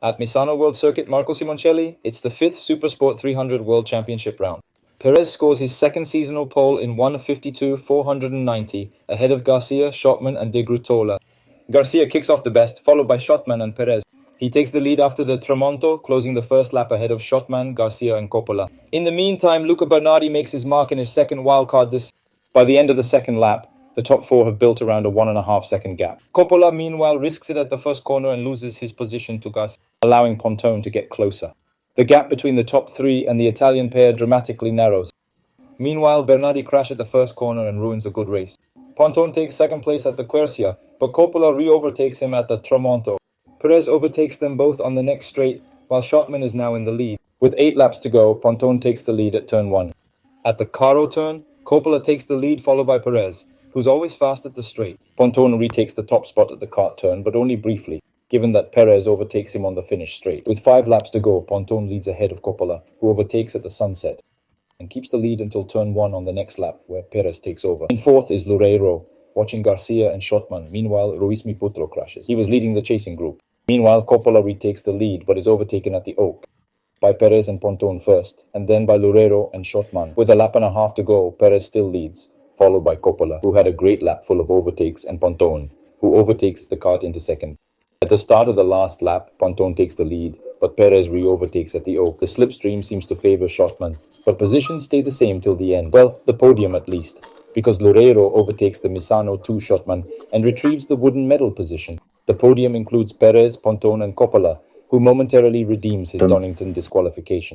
At Misano World Circuit Marco Simoncelli, it's the 5th Supersport 300 World Championship round. Perez scores his second seasonal pole in 1:52.490, ahead of Garcia, Schottman and De Grutola. Garcia kicks off the best, followed by Schottman and Perez. He takes the lead after the Tramonto, closing the first lap ahead of Schottman, Garcia and Coppola. In the meantime, Luca Bernardi makes his mark in his second wildcard this. By the end of the second lap, the top four have built around a 1.5 second gap. Coppola, meanwhile, risks it at the first corner and loses his position to Garcia, allowing Pontone to get closer. The gap between the top three and the Italian pair dramatically narrows. Meanwhile, Bernardi crashes at the first corner and ruins a good race. Pontone takes second place at the Quercia, but Coppola re-overtakes him at the Tramonto. Perez overtakes them both on the next straight, while Schottman is now in the lead. With 8 laps to go, Pontone takes the lead at turn 1. At the Caro turn, Coppola takes the lead followed by Perez, who's always fast at the straight. Pontone retakes the top spot at the kart turn, but only briefly, given that Perez overtakes him on the finish straight. With 5 laps to go, Pontone leads ahead of Coppola, who overtakes at the sunset, and keeps the lead until turn 1 on the next lap, where Perez takes over. In 4th is Loureiro, watching Garcia and Schottman. Meanwhile, Ruiz Miputro crashes. He was leading the chasing group. Meanwhile, Coppola retakes the lead, but is overtaken at the Oak by Perez and Pontone first, and then by Loureiro and Schottman. With a lap and a half to go, Perez still leads, followed by Coppola, who had a great lap full of overtakes, and Pontone, who overtakes the kart into second. At the start of the last lap, Pontone takes the lead, but Perez re-overtakes at the Oak. The slipstream seems to favor Schottman, but positions stay the same till the end. Well, the podium at least, because Loureiro overtakes the Misano 2 Schottman and retrieves the wooden medal position. The podium includes Perez, Pontone and Coppola, who momentarily redeems his Donington disqualification.